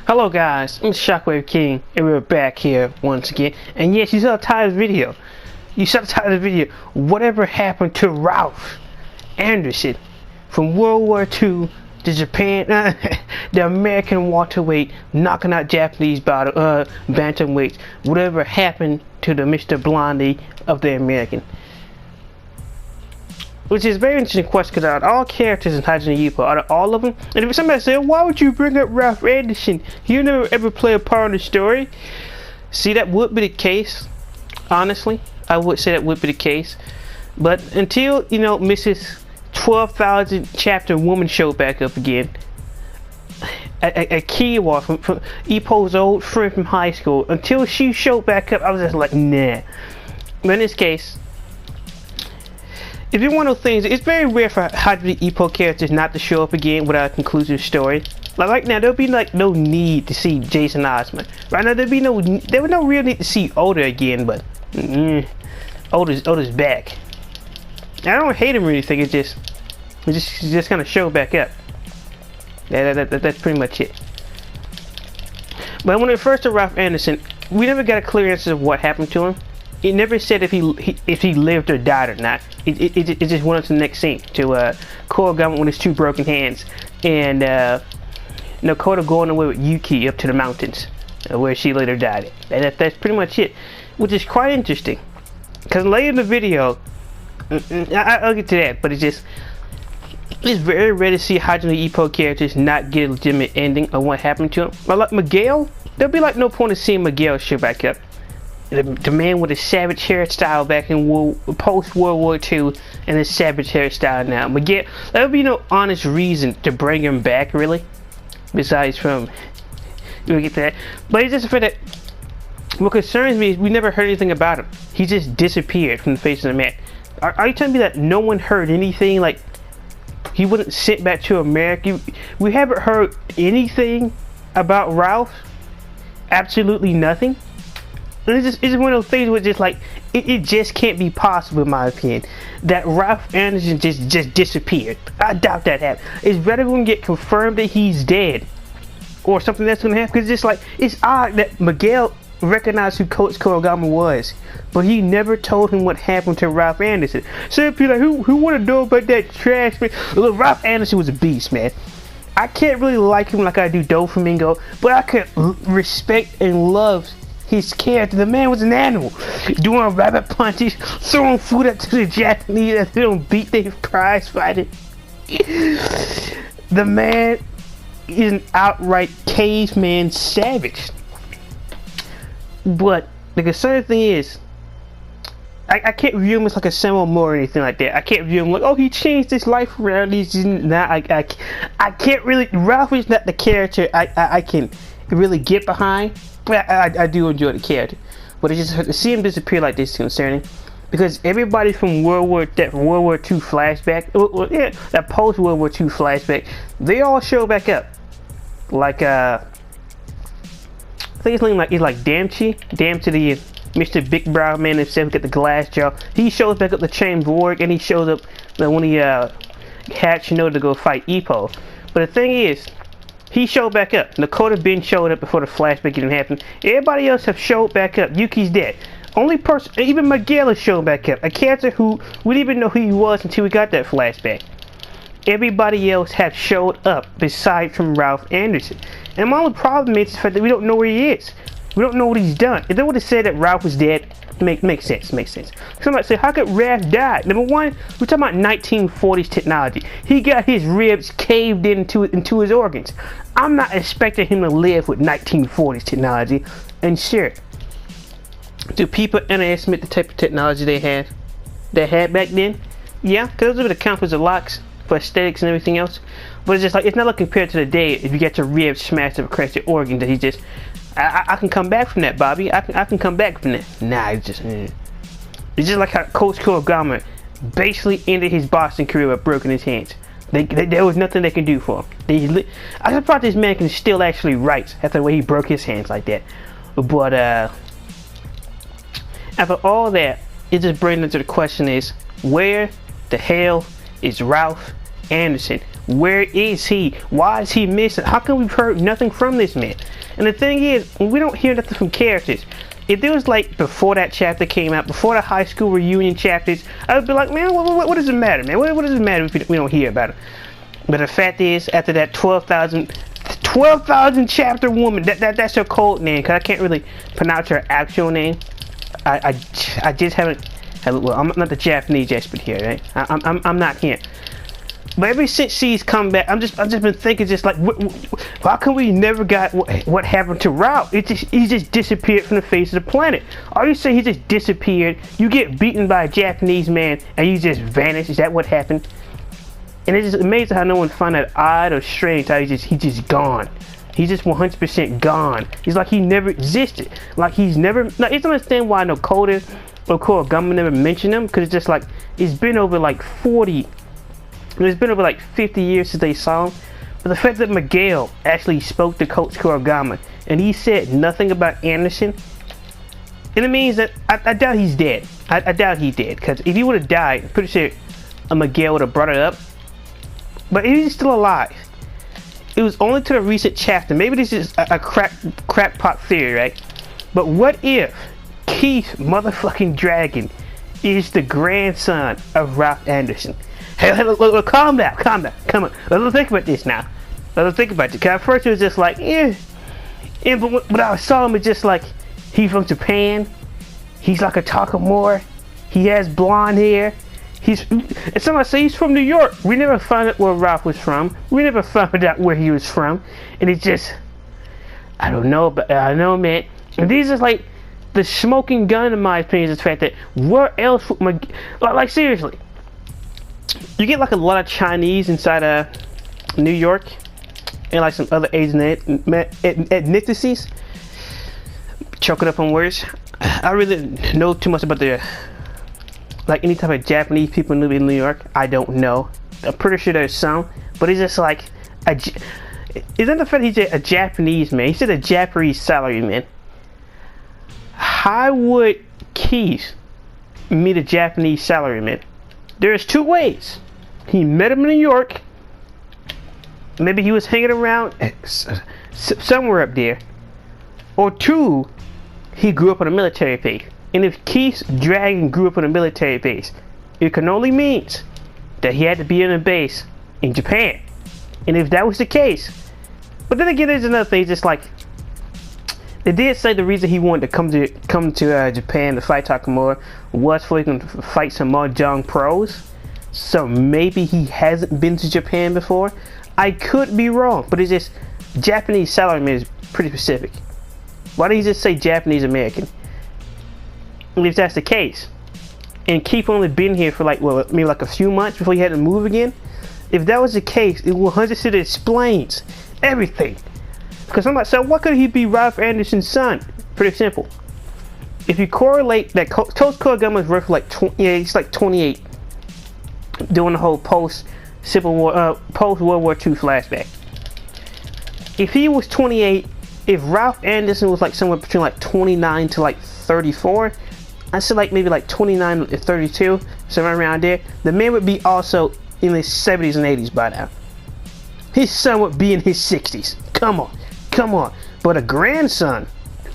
Hello guys, I'm Shockwave King, and we're back here once again. And yes, you saw the title of the video. Whatever happened to Ralph Anderson from World War II to Japan, the American welterweight knocking out Japanese bantamweights? Whatever happened to the Mr. Blondie of the American? Which is a very interesting question, because out of all characters in Hajime Ippo, out of all of them, and if somebody said, why would you bring up Ralph Anderson? You never ever play a part in the story. See, that would be the case. Honestly, I would say that would be the case. But until, Mrs. 12,000 chapter woman showed back up again, a Kiwa from Ippo's old friend from high school, until she showed back up, I was just like, nah. But in this case, if you're one of those things, it's very rare for Hajime Ippo characters not to show up again without a conclusive story. Like right now, there'll be like no need to see Jason Osman. Right now, there was no real need to see Oda again, but Oda's back. I don't hate him or anything. It's just kind of show back up. That's pretty much it. But when it refers to Ralph Anderson, we never got a clear answer of what happened to him. It never said if he lived or died or not. It just went on to the next scene to Kurogama with his two broken hands, and Nakoto going away with Yuki up to the mountains, where she later died. That's pretty much it, which is quite interesting. Because later in the video, I'll get to that, but it's very rare to see Hajime Ippo characters not get a legitimate ending of what happened to him. Like Miguel, there'll be like no point in seeing Miguel show back up. The man with a savage hairstyle back in post-World War II, and his savage hairstyle now. Miguel, there would be no honest reason to bring him back, really. Besides from, we'll get to that. But it's just the fact that what concerns me is we never heard anything about him. He just disappeared from the face of the map. Are you telling me that no one heard anything? Like, he wasn't sent back to America? We haven't heard anything about Ralph? Absolutely nothing? It's just one of those things where just like it just can't be possible, in my opinion, that Ralph Anderson just disappeared. I doubt that happened. It's better when we get confirmed that he's dead or something that's gonna happen. Because it's odd that Miguel recognized who Coach Kurogama was, but he never told him what happened to Ralph Anderson. So if you're like, who want to know about that trash, man? Look, Ralph Anderson was a beast, man. I can't really like him like I do Doflamingo, but I can respect and love his character. The man was an animal, doing rabbit punches, throwing food up to the Japanese as they don't beat their prize fighting. The man is an outright caveman savage. But the concerning thing is, I can't view him as like a Samuel Moore or anything like that. I can't view him like, oh, he changed his life around. He's not. I can't really. Ralph is not the character I can really get behind. I do enjoy the character, but it's just to see him disappear like this is concerning, because everybody from World War II flashback, that post World War II flashback, they all show back up. Like I think his name is like Damchi the Mr. Big Brown Man himself, got the glass jaw. He shows back up the Chain Borg, and he shows up when he had Shinoda to go fight Ippo. But the thing is, he showed back up. Nakoto Ben showed up before the flashback even happened. Everybody else have showed back up. Yuki's dead. Only person, even Miguel has shown back up. A character who we didn't even know who he was until we got that flashback. Everybody else have showed up besides from Ralph Anderson. And my only problem is the fact that we don't know where he is. We don't know what he's done. If they would have said that Ralph was dead, makes sense. Somebody say, how could Ralph die? Number one, we're talking about 1940s technology. He got his ribs caved into his organs. I'm not expecting him to live with 1940s technology. And sure, do people underestimate the type of technology they had back then? Yeah, because those would account for the locks, for aesthetics and everything else. But it's just like, it's not like compared to the day if you get your ribs smashed up across your organs that he just, I can come back from that, Bobby. I can come back from that. Nah, it's just like how Coach Kurogama basically ended his boxing career by breaking his hands. There was nothing they can do for him. I just thought this man can still actually write after the way he broke his hands like that. But after all that, it just brings into the question is, where the hell is Ralph Anderson? Where is he? Why is he missing? How come we've heard nothing from this man? And the thing is, we don't hear nothing from characters. If it was like before that chapter came out, before the high school reunion chapters, I would be like, man, what does it matter, man? What does it matter if we don't hear about it? But the fact is, after that 12,000 chapter woman, that's her code name, because I can't really pronounce her actual name. I just haven't. Well, I'm not the Japanese expert here, right? I'm not here. But ever since she's come back, I've just been thinking, just like, why can we never got what happened to Ralph? He just disappeared from the face of the planet. All you say, he just disappeared. You get beaten by a Japanese man and you just vanish. Is that what happened? And it's just amazing how no one found that odd or strange. How he's just gone. He's just 100% gone. He's like he never existed. Like he's never. Now, you don't understand why no Koda or Kurogama never mentioned him, because it's just like it's been over like 40. It's been over like 50 years since they saw him. But the fact that Miguel actually spoke to Coach Kurogama and he said nothing about Anderson, and it means that I doubt he's dead. I doubt he did, because if he would have died, I'm pretty sure Miguel would have brought it up. But if he's still alive, it was only to the recent chapter. Maybe this is a crackpot theory, right? But what if Keith motherfucking Dragon is the grandson of Ralph Anderson? Hey, look, calm down, come on. Let's think about this now. Let's think about it. Because at first it was just like, but when I saw him, it's just like, he's from Japan. He's like a Takamura. He has blonde hair. And somebody say he's from New York. We never found out where Ralph was from. We never found out where he was from. And it's just, I don't know, but I know, man. And these are like the smoking gun, in my opinion, is the fact that where else would like seriously, you get like a lot of Chinese inside New York and like some other Asian ethnicities. Choking up on words. I really know too much about the like any type of Japanese people in New York. I don't know. I'm pretty sure there's some, but it's just like isn't the fact he's a Japanese man? He said a Japanese salaryman. How would Keith meet a Japanese salaryman? There's two ways. He met him in New York. Maybe he was hanging around somewhere up there. Or two, he grew up on a military base. And if Keith's Dragon grew up on a military base, it can only mean that he had to be in a base in Japan. And if that was the case, but then again, there's another thing. Just like they did say, the reason he wanted to come to Japan to fight Takamura was so he can fight some Mahjong pros. So maybe he hasn't been to Japan before. I could be wrong, but it's just Japanese salaryman is pretty specific. Why don't you just say Japanese American? And if that's the case, and Keith only been here for like, well, maybe like a few months before he had to move again. If that was the case, it 100% explains everything. Because I'm like, so what could he be Ralph Anderson's son? Pretty simple. If you correlate that Coach Kurogama is worth like he's like 28, doing the whole post World War II flashback. If he was 28, if Ralph Anderson was like somewhere between like 29 to like 34, I said like maybe like 29 to 32, somewhere around there, the man would be also in his 70s and 80s by now. His son would be in his 60s. Come on. But a grandson,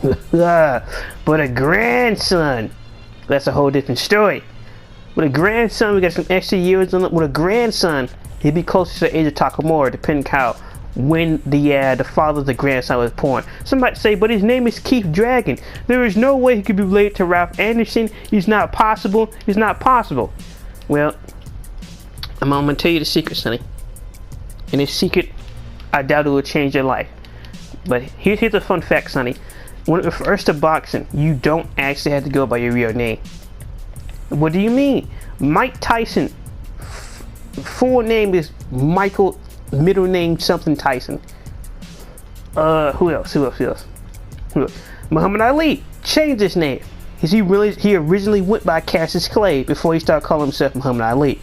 that's a whole different story. With a grandson, we got some extra years on it. With a grandson, he'd be closer to the age of Takamura, depending how when the father of the grandson was born. Some might say, but his name is Keith Dragon. There is no way he could be related to Ralph Anderson. It's not possible. Well, I'm gonna tell you the secret, Sonny. And this secret, I doubt it will change your life. But here's a fun fact, Sonny. When it refers to boxing, you don't actually have to go by your real name. What do you mean? Mike Tyson, full name is Michael, middle name something Tyson. Who else? Muhammad Ali changed his name. He originally went by Cassius Clay before he started calling himself Muhammad Ali.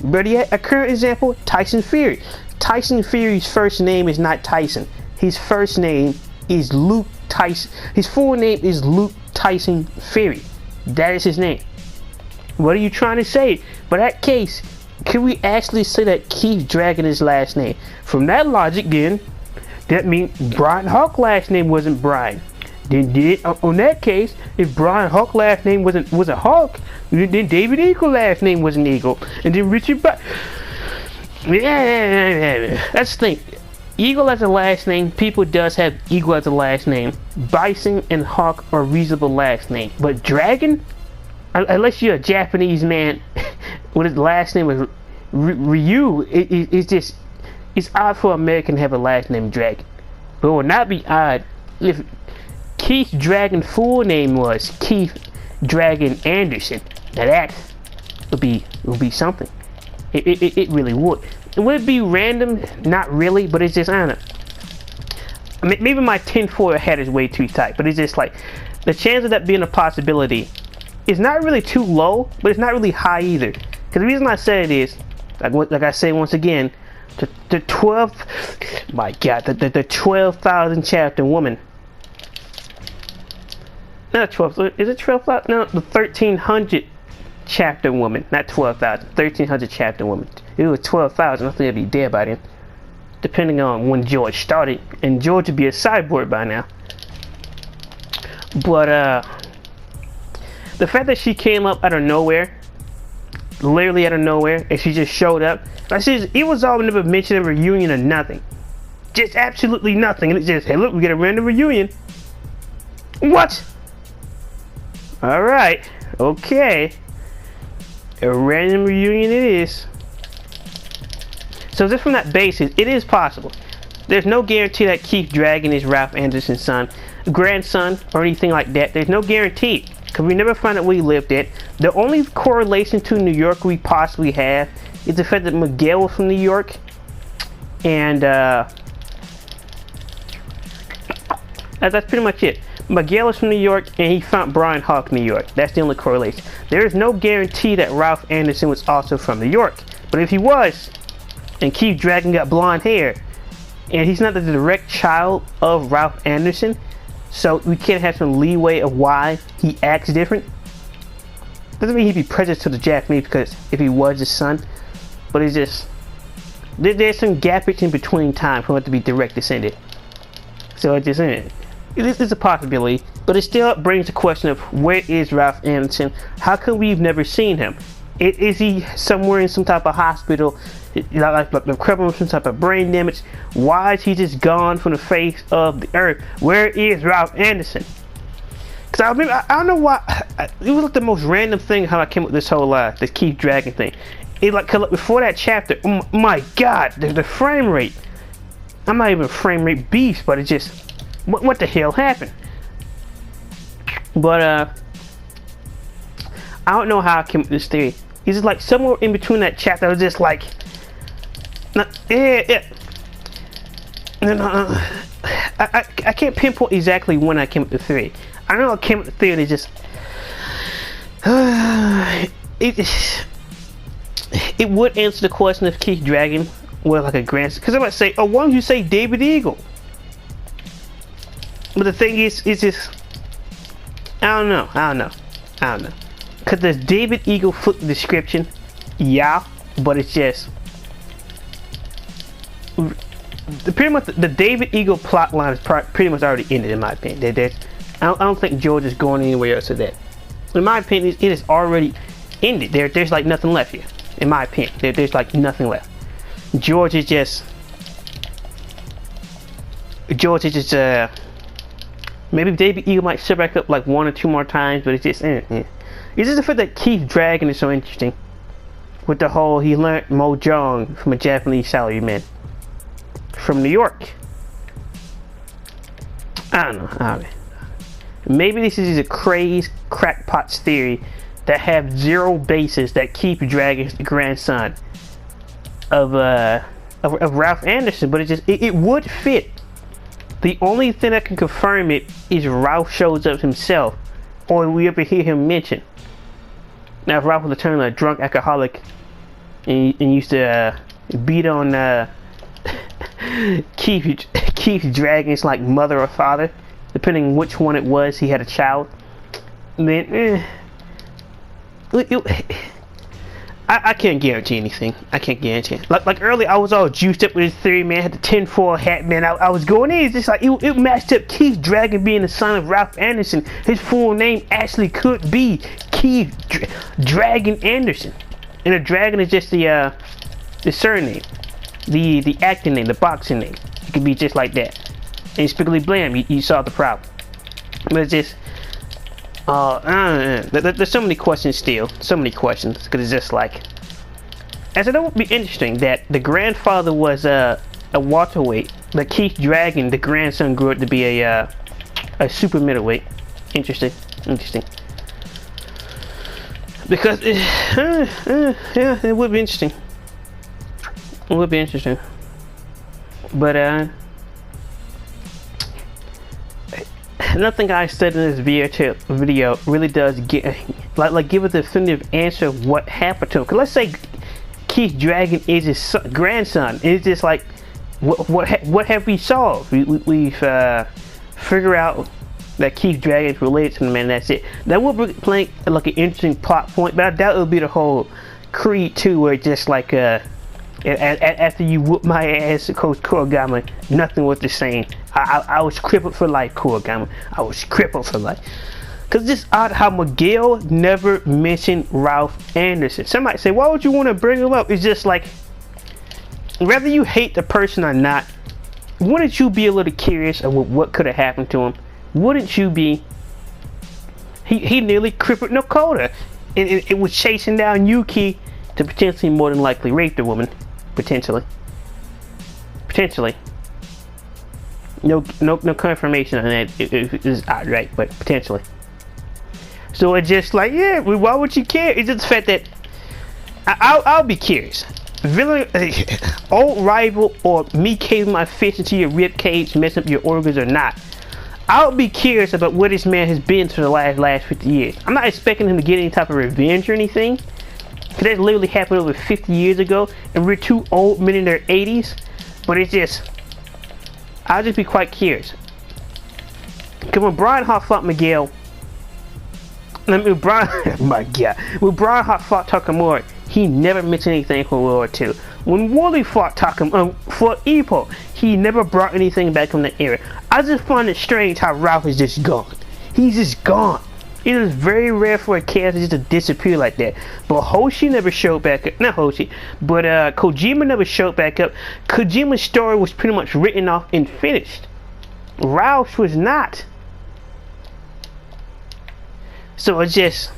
But yet, a current example, Tyson Fury. Tyson Fury's first name is not Tyson. His first name is Luke Tyson. His full name is Luke Tyson Fury. That is his name. What are you trying to say? But that case, can we actually say that Keith Dragon is last name? From that logic, then that means Brian Hawk's last name wasn't Brian. Then on that case, if Brian Hawk's last name wasn't Hawk, then David Eagle's last name wasn't Eagle, and then Richard that's the thing. Eagle as a last name, people does have Eagle as a last name. Bison and Hawk are reasonable last name, but Dragon, unless you're a Japanese man with his last name is Ryu, it's odd for an American to have a last name Dragon. But it would not be odd if Keith Dragon full name was Keith Dragon Anderson. Now that would be something. It really would. Would it be random? Not really, but it's just, I don't know. I mean, maybe my tinfoil hat is way too tight, but it's just like the chance of that being a possibility is not really too low, but it's not really high either. Because the reason I said it is, like I say once again, the 12th, my God, the 12,000 chapter woman. Not 12, is it 12,000? No, the 1,300 chapter woman, not 12,000, 1,300 chapter woman. If it was 12,000, I think it'd be dead by then. Depending on when George started, and George would be a cyborg by now. But the fact that she came up out of nowhere, literally out of nowhere, and she just showed up, it was all never mentioned a reunion or nothing. Just absolutely nothing. And it's just, hey look, we get a random reunion. What? Alright, okay. A random reunion it is. So just from that basis, it is possible. There's no guarantee that Keith Dragon is Ralph Anderson's son, grandson, or anything like that. There's no guarantee, because we never found out where he lived at. The only correlation to New York we possibly have is the fact that Miguel was from New York, and that's pretty much it. Miguel is from New York, and he found Brian Hawk, New York. That's the only correlation. There is no guarantee that Ralph Anderson was also from New York. But if he was, and Keith Dragon got blonde hair, and he's not the direct child of Ralph Anderson, so we can't have some leeway of why he acts different. Doesn't mean he'd be prejudiced to the Japanese because if he was his son, but it's just there's some gapage in between time for it to be direct descended. So it just it is a possibility, but it still brings the question of where is Ralph Anderson? How come we've never seen him? Is he somewhere in some type of hospital, like recovering from some type of brain damage? Why is he just gone from the face of the earth? Where is Ralph Anderson? Because I remember, I don't know why, it was like the most random thing how I came up with this whole this Keith Dragon thing. It like, cause before that chapter, oh my God, the frame rate. I'm not even a frame rate beast, but it just, what the hell happened? But I don't know how I came up with this theory. It's just like somewhere in between that chapter, I was just like, I can't pinpoint exactly when I came up with the theory. I know I came up with the theory. It's just it would answer the question if Keith Dragon was like a grandson. Because I'm about to say, oh, why don't you say David Eagle? But the thing is, it's just, I don't know. Because there's David Eagle foot description, yeah, but it's just, pretty much the David Eagle plot line is pretty much already ended in my opinion. I don't think George is going anywhere else with that. In my opinion, it is already ended. There's like nothing left here. In my opinion, there's like nothing left. George is just maybe David Eagle might show back up like 1 or 2 more times, but it's just It's just the fact that Keith Dragon is so interesting. With the whole, he learned Mojang from a Japanese salaryman from New York. I don't know. Maybe this is a crazed crackpot's theory that have zero basis that Keith Dragon is the grandson of Ralph Anderson, but it would fit. The only thing that can confirm it is Ralph shows up himself, or we ever hear him mention. Now, if Ralph was to turn a drunk alcoholic and used to beat on Keith Dragon's like mother or father, depending which one it was, he had a child. Then, I I can't guarantee anything. I can't guarantee it. Like earlier, I was all juiced up with his theory, man. Had the tinfoil hat, man. I was going in. It's just like it matched up. Keith Dragon being the son of Ralph Anderson. His full name actually could be Keith Dragon Anderson, and the dragon is just the surname, the acting name, the boxing name. It could be just like that. And Spiggly Blam, you solved the problem. But it's just, there's so many questions still. So many questions. Because it's just like, as it would be interesting that the grandfather was a welterweight, but Keith Dragon, the grandson, grew up to be a super middleweight. Interesting. Because, yeah, it would be interesting. It would be interesting. But, nothing I said in this video really does get give a definitive answer of what happened to him. Cause let's say Keith Dragon is his grandson. It's just like what have we solved? We've figured out that Keith Dragon is related to the man. That's it. That would be playing like an interesting plot point, but I doubt it would be the whole Creed 2 where it's just like after you whoop my ass, Coach Kurogama, nothing was the same. I was crippled for life, Kurogama. I was crippled for life. Because it's odd how Miguel never mentioned Ralph Anderson. Somebody say, why would you want to bring him up? It's just like, whether you hate the person or not, wouldn't you be a little curious of what could have happened to him? Wouldn't you be? He nearly crippled Nakota. And it was chasing down Yuki to potentially more than likely rape the woman. Potentially. No confirmation on that. It is outright, but potentially. So it's just like, yeah, why would you care? It's just the fact that I'll be curious. Villain, old rival, or me caving my fist into your rib cage, messing up your organs or not. I'll be curious about where this man has been for the last 50 years. I'm not expecting him to get any type of revenge or anything. Cause that literally happened over 50 years ago, and we're two old men in their 80s. But it's just, I'll just be quite curious. Cause when Brian Hart fought Miguel, when Brian Hart fought Takamura, he never mentioned anything from World War II. When Wooly fought Ippo, he never brought anything back from the era. I just find it strange how Ralph is just gone. He's just gone. It is very rare for a character just to disappear like that. But Hoshi never showed back up. Not Hoshi, but Kojima never showed back up. Kojima's story was pretty much written off and finished. Ralph's was not. So it's just...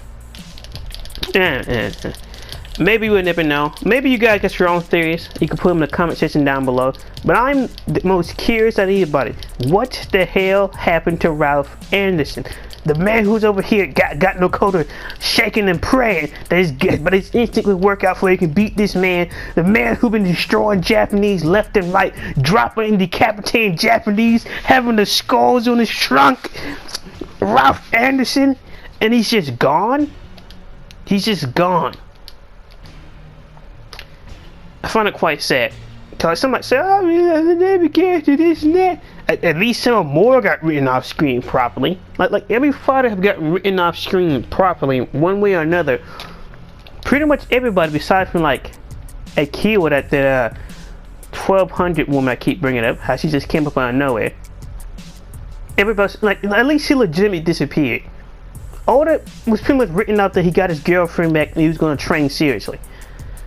Maybe we'll never know. Maybe you guys got your own theories. You can put them in the comment section down below. But I'm the most curious out of anybody. What the hell happened to Ralph Anderson? The man who's over here got no coder, shaking and praying that but his instinct would work out for he can beat this man. The man who been destroying Japanese left and right, dropping and decapitating Japanese, having the skulls on his trunk. Ralph Anderson, and he's just gone. He's just gone. I find it quite sad. Cause somebody said, oh, the name character, this and that. At least some more got written off screen properly. Like every fighter have gotten written off screen properly, one way or another. Pretty much everybody, besides from like Akio, that 1200 woman I keep bringing up, how she just came up out of nowhere. Everybody, like, at least he legitimately disappeared. Oda was pretty much written out that he got his girlfriend back and he was going to train seriously.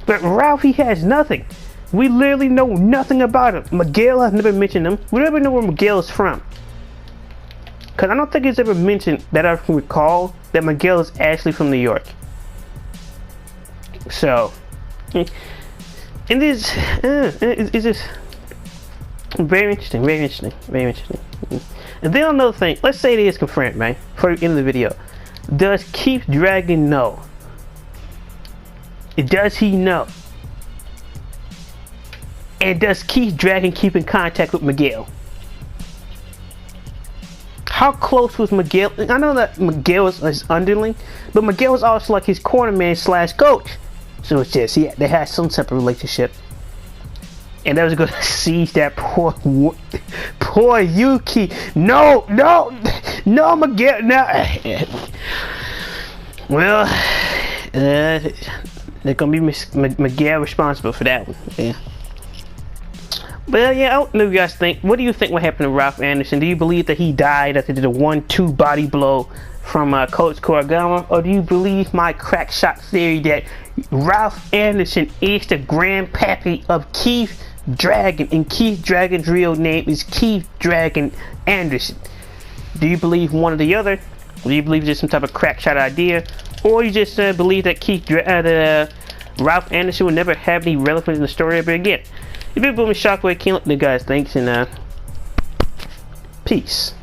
But Ralph, he has nothing. We literally know nothing about him. Miguel has never mentioned him. We never know where Miguel is from. Because I don't think it's ever mentioned, that I can recall, that Miguel is actually from New York. So, and it's just very interesting, very interesting, very interesting. And then another thing, let's say it is confirmed, man, before the end of the video. Does Keith Dragon know? Does he know? And does Keith Dragon keep in contact with Miguel? How close was Miguel? I know that Miguel is his underling, but Miguel is also like his corner man / coach. So it's just, yeah, they had some type of relationship. And that was going to seize that poor Yuki. No, Miguel, no. Well, They're gonna be Miguel responsible for that one. Yeah. But yeah, I don't know what you guys think. What do you think what happened to Ralph Anderson? Do you believe that he died after the 1-2 body blow from Coach Kuragama? Or do you believe my crack shot theory that Ralph Anderson is the grandpappy of Keith Dragon, and Keith Dragon's real name is Keith Dragon Anderson? Do you believe one or the other? Or do you believe it's some type of crack shot idea? Or you just believe that Ralph Anderson will never have any relevance in the story ever again? If you've been Shockwave, King, guys, thanks, and peace.